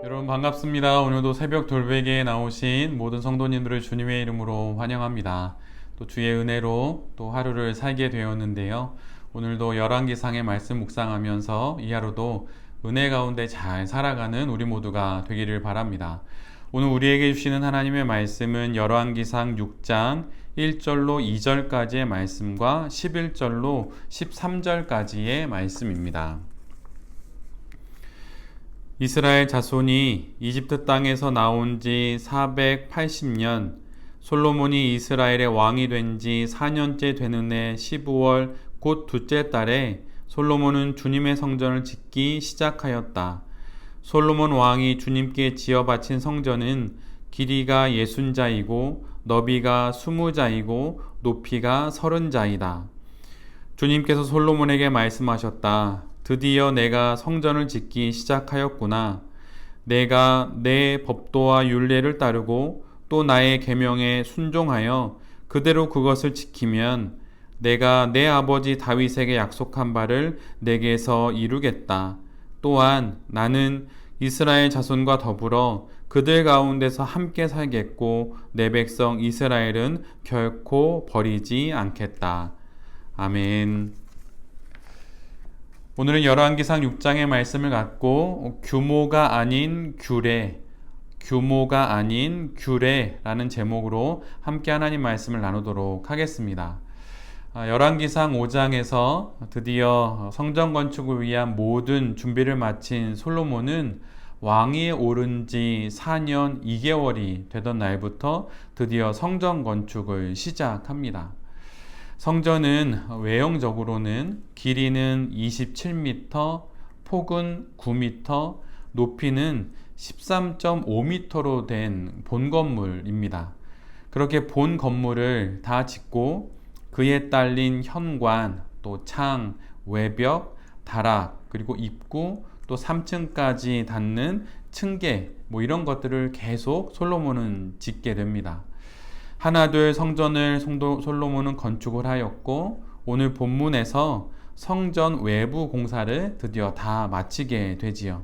여러분 반갑습니다. 오늘도 새벽 돌베개에 나오신 모든 성도님들을 주님의 이름으로 환영합니다. 또 주의 은혜로 또 하루를 살게 되었는데요. 오늘도 열왕기상의 말씀 묵상하면서 이 하루도 은혜 가운데 잘 살아가는 우리 모두가 되기를 바랍니다. 오늘 우리에게 주시는 하나님의 말씀은 열왕기상 6장 1절로 2절까지의 말씀과 11절로 13절까지의 말씀입니다. 이스라엘 자손이 이집트 땅에서 나온 지 480년, 솔로몬이 이스라엘의 왕이 된 지 4년째 되는 해 15월 곧 둘째 달에 솔로몬은 주님의 성전을 짓기 시작하였다. 솔로몬 왕이 주님께 지어 바친 성전은 길이가 60자이고 너비가 20자이고 높이가 30자이다. 주님께서 솔로몬에게 말씀하셨다. 드디어 내가 성전을 짓기 시작하였구나. 내가 내 법도와 율례를 따르고 또 나의 계명에 순종하여 그대로 그것을 지키면 내가 내 아버지 다윗에게 약속한 바를 내게서 이루겠다. 또한 나는 이스라엘 자손과 더불어 그들 가운데서 함께 살겠고 내 백성 이스라엘은 결코 버리지 않겠다. 아멘. 오늘은 열왕기상 6장의 말씀을 갖고 규모가 아닌 규례라는 제목으로 함께 하나님 말씀을 나누도록 하겠습니다. 열왕기상 5장에서 드디어 성전 건축을 위한 모든 준비를 마친 솔로몬은 왕위에 오른 지 4년 2개월이 되던 날부터 드디어 성전 건축을 시작합니다. 성전은 외형적으로는 길이는 27m, 폭은 9m, 높이는 13.5m로 된 본 건물입니다. 그렇게 본 건물을 다 짓고 그에 딸린 현관, 또 창, 외벽, 다락, 그리고 입구, 또 3층까지 닿는 층계, 이런 것들을 계속 솔로몬은 짓게 됩니다. 하나둘 성전을 솔로몬은 건축을 하였고 오늘 본문에서 성전 외부 공사를 드디어 다 마치게 되지요.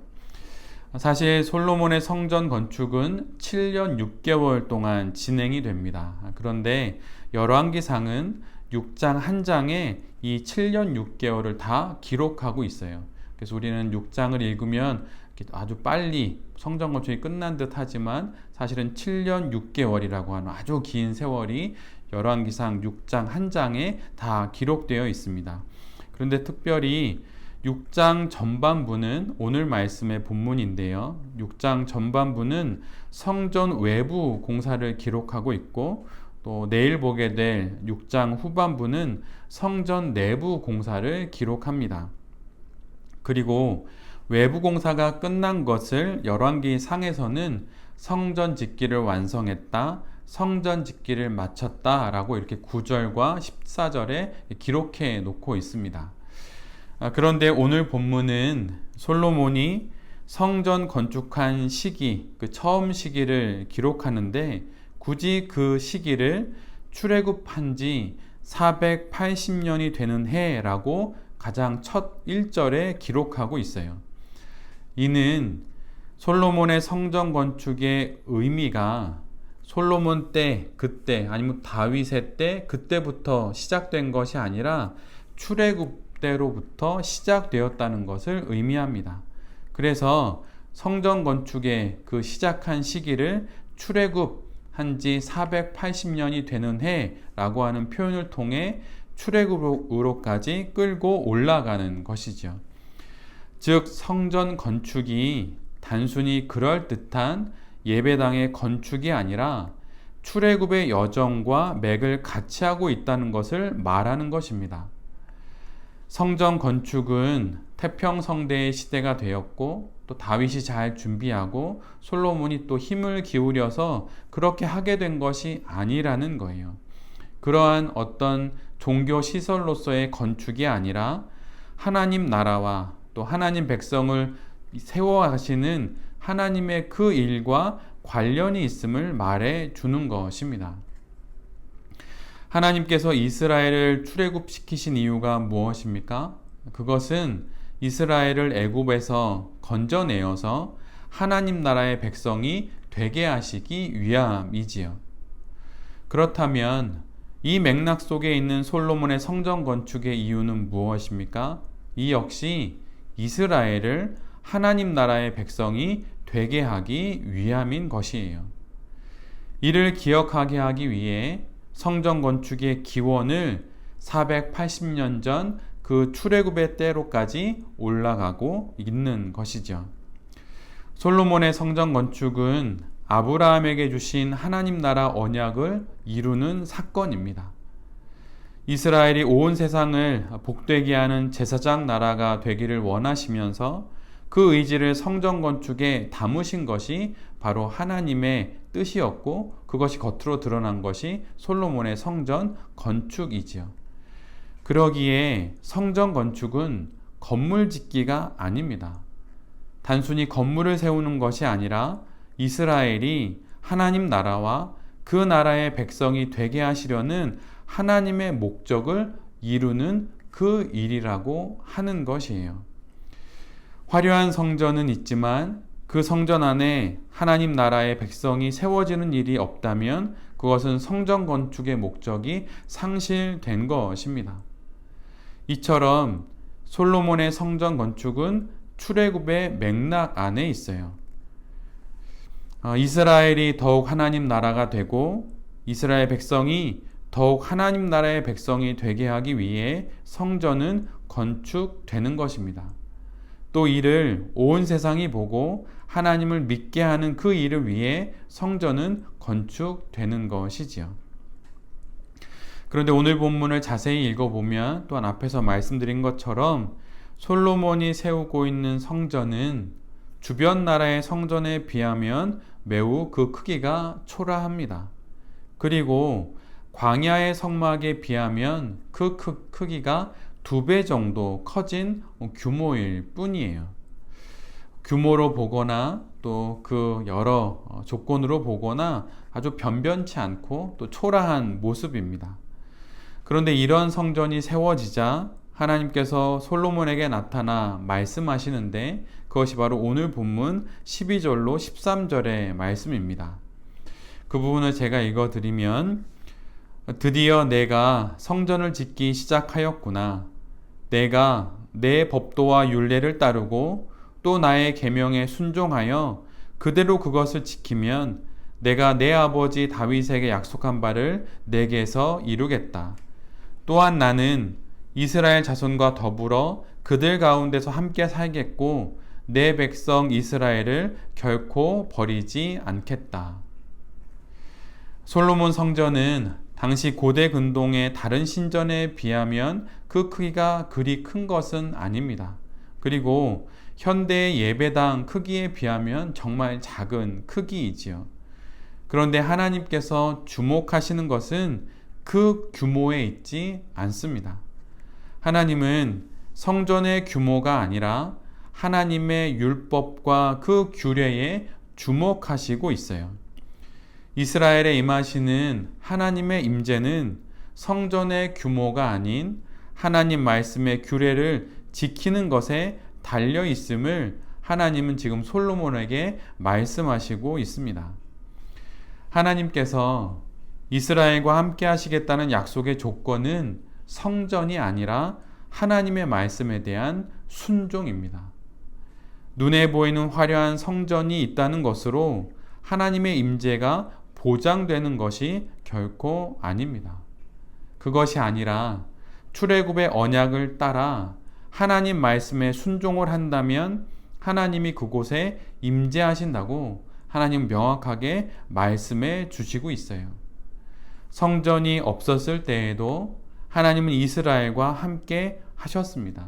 사실 솔로몬의 성전 건축은 7년 6개월 동안 진행이 됩니다. 그런데 열왕기상은 6장 한 장에 이 7년 6개월을 다 기록하고 있어요. 그래서 우리는 6장을 읽으면 아주 빨리 성전 건축이 끝난 듯 하지만 사실은 7년 6개월이라고 하는 아주 긴 세월이 열왕기상 6장 한 장에 다 기록되어 있습니다. 그런데 특별히 6장 전반부는 오늘 말씀의 본문인데요. 6장 전반부는 성전 외부 공사를 기록하고 있고 또 내일 보게 될 6장 후반부는 성전 내부 공사를 기록합니다. 그리고 외부 공사가 끝난 것을 열왕기상에서는 성전 짓기를 완성했다, 성전 짓기를 마쳤다 라고 이렇게 9절과 14절에 기록해 놓고 있습니다. 그런데 오늘 본문은 솔로몬이 성전 건축한 시기, 그 처음 시기를 기록하는데 굳이 그 시기를 출애굽한 지 480년이 되는 해라고 가장 첫 1절에 기록하고 있어요. 이는 솔로몬의 성전 건축의 의미가 솔로몬 때, 그때 아니면 다윗의 때, 그때부터 시작된 것이 아니라 출애굽 때로부터 시작되었다는 것을 의미합니다. 그래서 성전 건축의 그 시작한 시기를 출애굽한 지 480년이 되는 해라고 하는 표현을 통해 출애굽으로까지 끌고 올라가는 것이죠. 즉 성전 건축이 단순히 그럴듯한 예배당의 건축이 아니라 출애굽의 여정과 맥을 같이 하고 있다는 것을 말하는 것입니다. 성전 건축은 태평성대의 시대가 되었고 또 다윗이 잘 준비하고 솔로몬이 또 힘을 기울여서 그렇게 하게 된 것이 아니라는 거예요. 그러한 어떤 종교 시설로서의 건축이 아니라 하나님 나라와 또 하나님 백성을 세워가시는 하나님의 그 일과 관련이 있음을 말해 주는 것입니다. 하나님께서 이스라엘을 출애굽시키신 이유가 무엇입니까? 그것은 이스라엘을 애굽에서 건져내어서 하나님 나라의 백성이 되게 하시기 위함이지요. 그렇다면 이 맥락 속에 있는 솔로몬의 성전 건축의 이유는 무엇입니까? 이 역시 이스라엘을 하나님 나라의 백성이 되게 하기 위함인 것이에요. 이를 기억하게 하기 위해 성전 건축의 기원을 480년 전 그 출애굽의 때로까지 올라가고 있는 것이죠. 솔로몬의 성전 건축은 아브라함에게 주신 하나님 나라 언약을 이루는 사건입니다. 이스라엘이 온 세상을 복되게 하는 제사장 나라가 되기를 원하시면서 그 의지를 성전 건축에 담으신 것이 바로 하나님의 뜻이었고, 그것이 겉으로 드러난 것이 솔로몬의 성전 건축이지요. 그러기에 성전 건축은 건물 짓기가 아닙니다. 단순히 건물을 세우는 것이 아니라 이스라엘이 하나님 나라와 그 나라의 백성이 되게 하시려는 하나님의 목적을 이루는 그 일이라고 하는 것이에요. 화려한 성전은 있지만 그 성전 안에 하나님 나라의 백성이 세워지는 일이 없다면 그것은 성전 건축의 목적이 상실된 것입니다. 이처럼 솔로몬의 성전 건축은 출애굽의 맥락 안에 있어요. 이스라엘이 더욱 하나님 나라가 되고 이스라엘 백성이 더욱 하나님 나라의 백성이 되게 하기 위해 성전은 건축되는 것입니다. 또 이를 온 세상이 보고 하나님을 믿게 하는 그 일을 위해 성전은 건축되는 것이지요. 그런데 오늘 본문을 자세히 읽어보면 또한 앞에서 말씀드린 것처럼 솔로몬이 세우고 있는 성전은 주변 나라의 성전에 비하면 매우 그 크기가 초라합니다. 그리고 광야의 성막에 비하면 그 크기가 2배 정도 커진 규모일 뿐이에요. 규모로 보거나 또 그 여러 조건으로 보거나 아주 변변치 않고 또 초라한 모습입니다. 그런데 이런 성전이 세워지자 하나님께서 솔로몬에게 나타나 말씀하시는데 그것이 바로 오늘 본문 12절로 13절의 말씀입니다. 그 부분을 제가 읽어드리면, 드디어 내가 성전을 짓기 시작하였구나. 내가 내 법도와 율례를 따르고 또 나의 계명에 순종하여 그대로 그것을 지키면 내가 내 아버지 다윗에게 약속한 바를 내게서 이루겠다. 또한 나는 이스라엘 자손과 더불어 그들 가운데서 함께 살겠고 내 백성 이스라엘을 결코 버리지 않겠다. 솔로몬 성전은 당시 고대 근동의 다른 신전에 비하면 그 크기가 그리 큰 것은 아닙니다. 그리고 현대의 예배당 크기에 비하면 정말 작은 크기이지요. 그런데 하나님께서 주목하시는 것은 그 규모에 있지 않습니다. 하나님은 성전의 규모가 아니라 하나님의 율법과 그 규례에 주목하시고 있어요. 이스라엘에 임하시는 하나님의 임재는 성전의 규모가 아닌 하나님 말씀의 규례를 지키는 것에 달려 있음을 하나님은 지금 솔로몬에게 말씀하시고 있습니다. 하나님께서 이스라엘과 함께 하시겠다는 약속의 조건은 성전이 아니라 하나님의 말씀에 대한 순종입니다. 눈에 보이는 화려한 성전이 있다는 것으로 하나님의 임재가 보장되는 것이 결코 아닙니다. 그것이 아니라 출애굽의 언약을 따라 하나님 말씀에 순종을 한다면 하나님이 그곳에 임재하신다고 하나님 명확하게 말씀해 주시고 있어요. 성전이 없었을 때에도 하나님은 이스라엘과 함께 하셨습니다.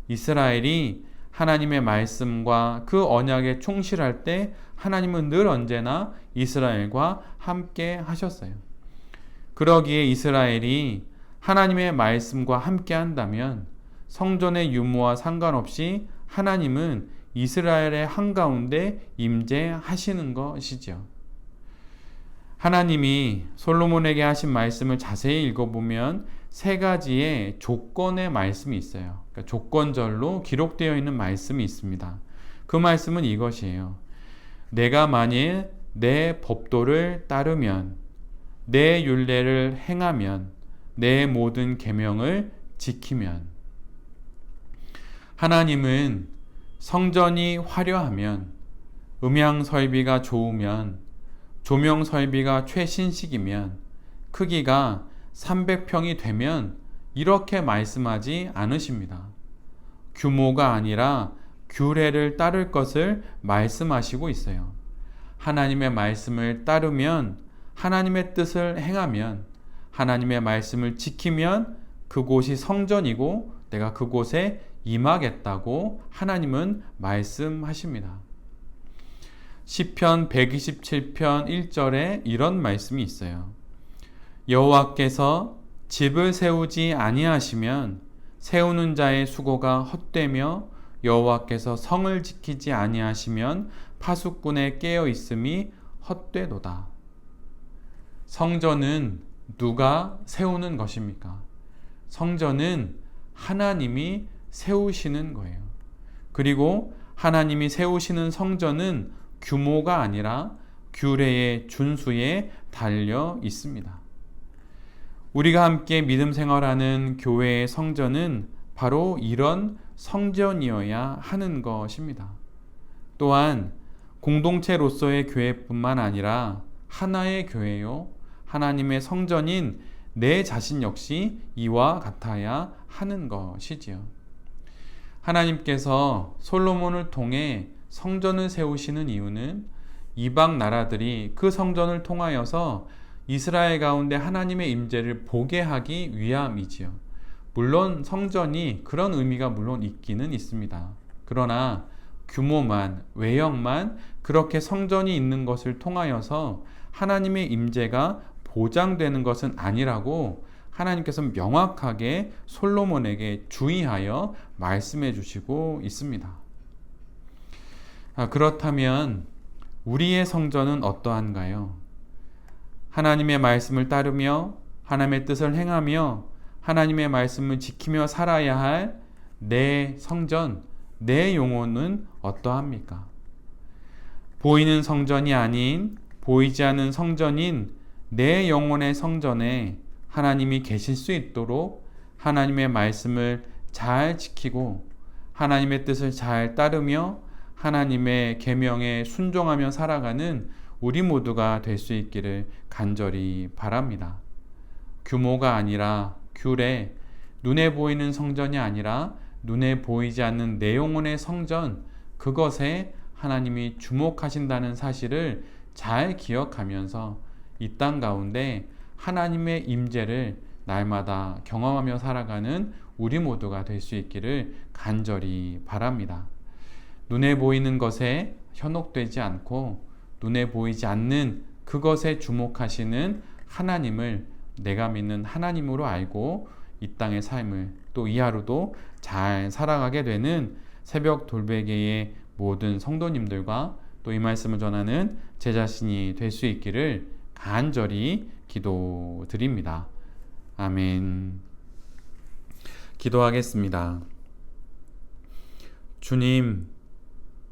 이스라엘이 하나님의 말씀과 그 언약에 충실할 때 하나님은 늘 언제나 이스라엘과 함께 하셨어요. 그러기에 이스라엘이 하나님의 말씀과 함께 한다면 성전의 유무와 상관없이 하나님은 이스라엘의 한가운데 임재하시는 것이죠. 하나님이 솔로몬에게 하신 말씀을 자세히 읽어보면 3가지의 조건의 말씀이 있어요. 그러니까 조건절로 기록되어 있는 말씀이 있습니다. 그 말씀은 이것이에요. 내가 만일 내 법도를 따르면, 내 율례를 행하면, 내 모든 계명을 지키면. 하나님은 성전이 화려하면, 음향 설비가 좋으면, 조명 설비가 최신식이면, 크기가 300평이 되면 이렇게 말씀하지 않으십니다. 규모가 아니라 규례를 따를 것을 말씀하시고 있어요. 하나님의 말씀을 따르면, 하나님의 뜻을 행하면, 하나님의 말씀을 지키면 그곳이 성전이고 내가 그곳에 임하겠다고 하나님은 말씀하십니다. 시편 127편 1절에 이런 말씀이 있어요. 여호와께서 집을 세우지 아니하시면 세우는 자의 수고가 헛되며 여호와께서 성을 지키지 아니하시면 파수꾼의 깨어 있음이 헛되도다. 성전은 누가 세우는 것입니까? 성전은 하나님이 세우시는 거예요. 그리고 하나님이 세우시는 성전은 규모가 아니라 규례의 준수에 달려 있습니다. 우리가 함께 믿음 생활하는 교회의 성전은 바로 이런 성전이어야 하는 것입니다. 또한 공동체로서의 교회뿐만 아니라 하나의 교회요, 하나님의 성전인 내 자신 역시 이와 같아야 하는 것이지요. 하나님께서 솔로몬을 통해 성전을 세우시는 이유는 이방 나라들이 그 성전을 통하여서 이스라엘 가운데 하나님의 임재를 보게 하기 위함이지요. 물론 성전이 그런 의미가 물론 있기는 있습니다. 그러나 규모만, 외형만 그렇게 성전이 있는 것을 통하여서 하나님의 임재가 보장되는 것은 아니라고 하나님께서 명확하게 솔로몬에게 주의하여 말씀해 주시고 있습니다. 그렇다면 우리의 성전은 어떠한가요? 하나님의 말씀을 따르며 하나님의 뜻을 행하며 하나님의 말씀을 지키며 살아야 할 내 성전, 내 영혼은 어떠합니까? 보이는 성전이 아닌 보이지 않는 성전인 내 영혼의 성전에 하나님이 계실 수 있도록 하나님의 말씀을 잘 지키고 하나님의 뜻을 잘 따르며 하나님의 계명에 순종하며 살아가는 우리 모두가 될 수 있기를 간절히 바랍니다. 규모가 아니라 규례, 눈에 보이는 성전이 아니라 눈에 보이지 않는 내 영혼의 성전, 그것에 하나님이 주목하신다는 사실을 잘 기억하면서 이 땅 가운데 하나님의 임재를 날마다 경험하며 살아가는 우리 모두가 될 수 있기를 간절히 바랍니다. 눈에 보이는 것에 현혹되지 않고 눈에 보이지 않는 그것에 주목하시는 하나님을 내가 믿는 하나님으로 알고 이 땅의 삶을 또 이 하루도 잘 살아가게 되는 새벽 돌베개의 모든 성도님들과 또 이 말씀을 전하는 제 자신이 될 수 있기를 간절히 기도드립니다. 아멘. 기도하겠습니다. 주님,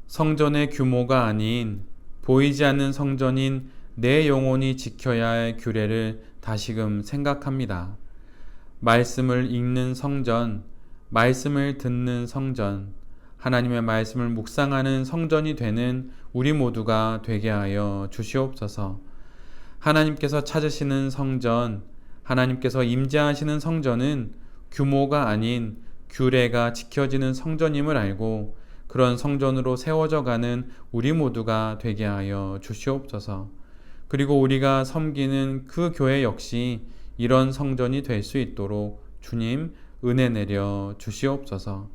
성전의 규모가 아닌 보이지 않는 성전인 내 영혼이 지켜야 할 규례를 다시금 생각합니다. 말씀을 읽는 성전, 말씀을 듣는 성전, 하나님의 말씀을 묵상하는 성전이 되는 우리 모두가 되게 하여 주시옵소서. 하나님께서 찾으시는 성전, 하나님께서 임재하시는 성전은 규모가 아닌 규례가 지켜지는 성전임을 알고 그런 성전으로 세워져 가는 우리 모두가 되게 하여 주시옵소서. 그리고 우리가 섬기는 그 교회 역시 이런 성전이 될 수 있도록 주님 은혜 내려 주시옵소서.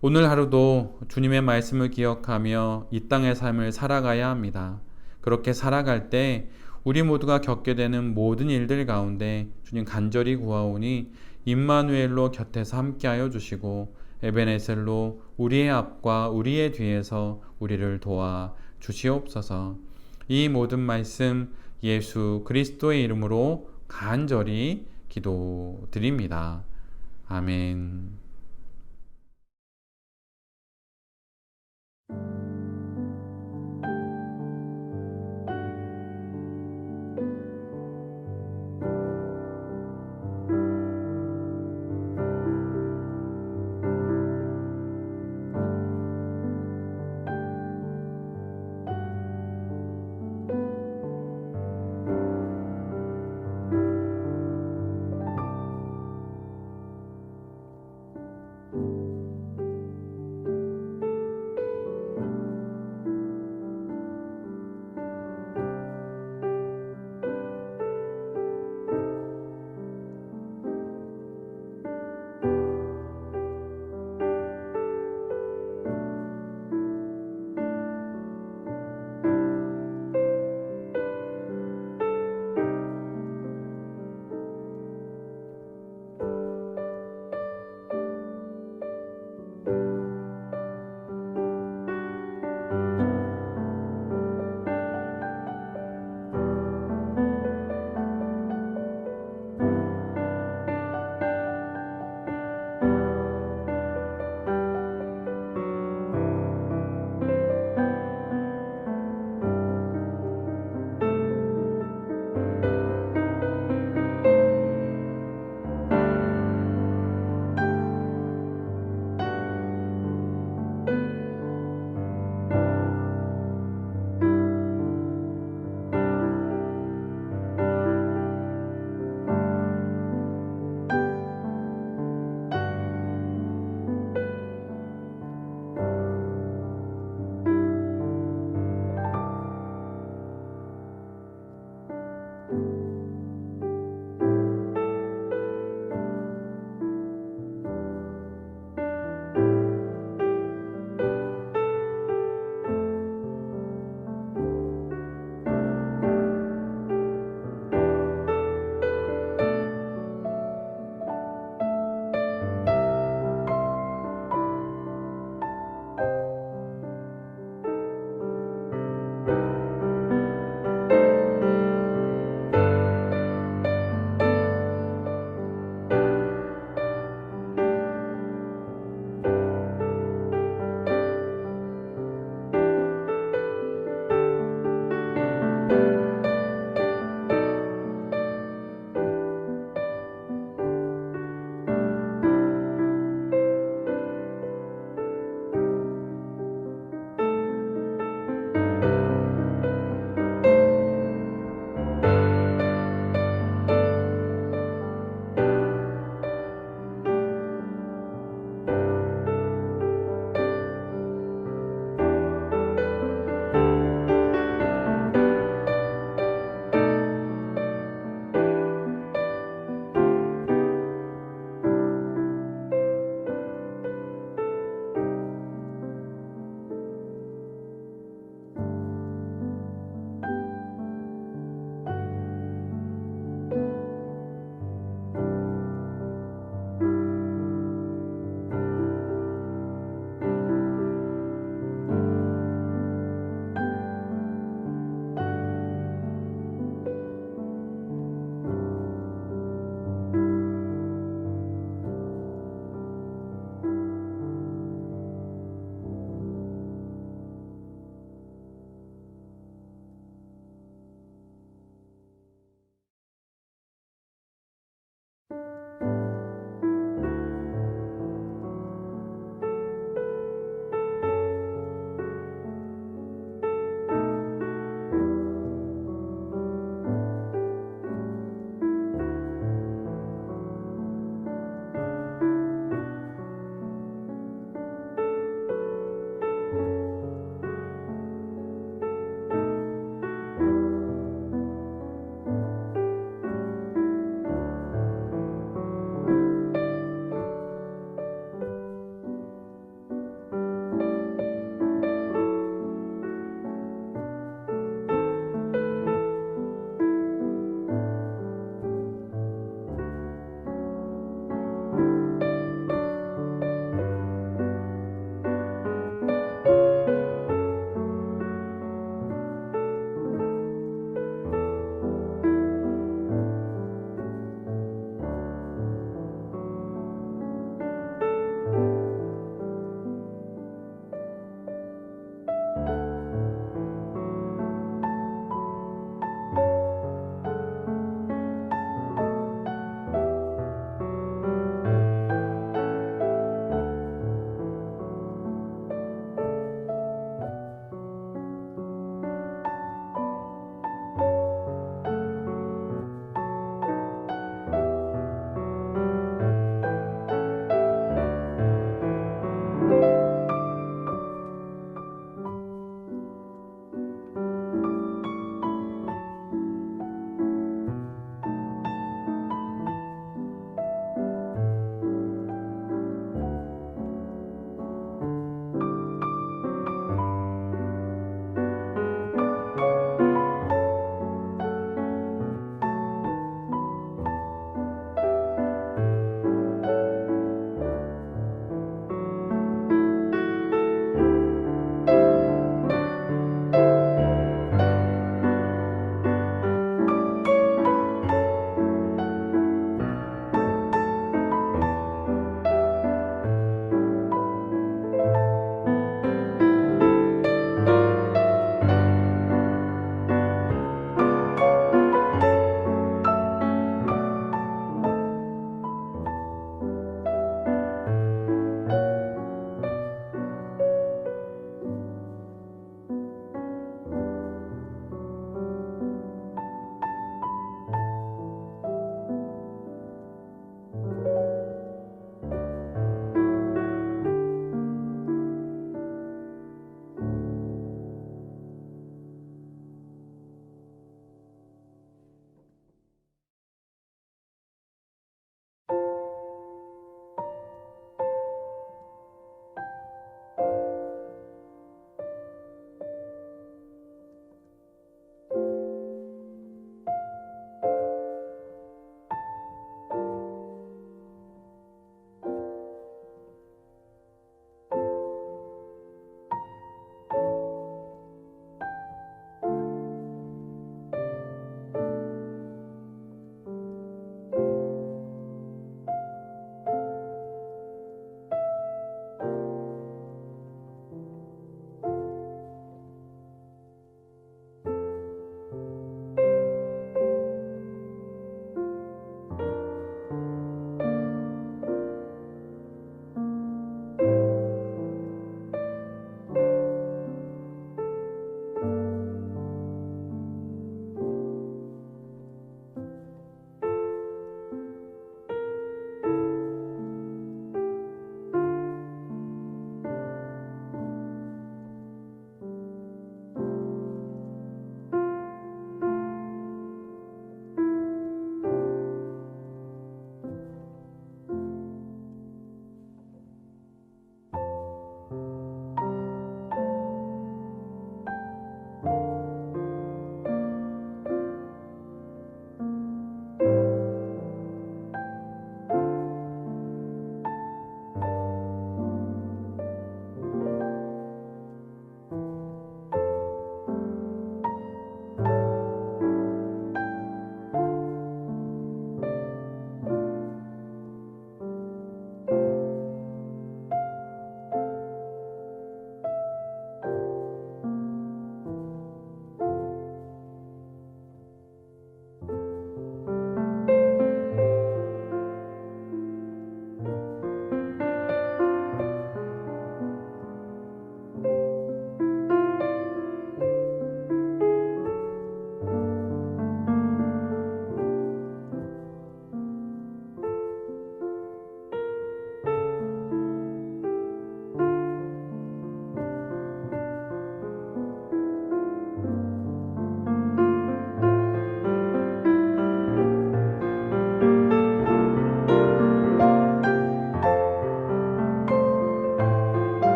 오늘 하루도 주님의 말씀을 기억하며 이 땅의 삶을 살아가야 합니다. 그렇게 살아갈 때 우리 모두가 겪게 되는 모든 일들 가운데 주님 간절히 구하오니 임마누엘로 곁에서 함께하여 주시고 에베네셀로 우리의 앞과 우리의 뒤에서 우리를 도와 주시옵소서. 이 모든 말씀 예수 그리스도의 이름으로 간절히 기도드립니다. 아멘.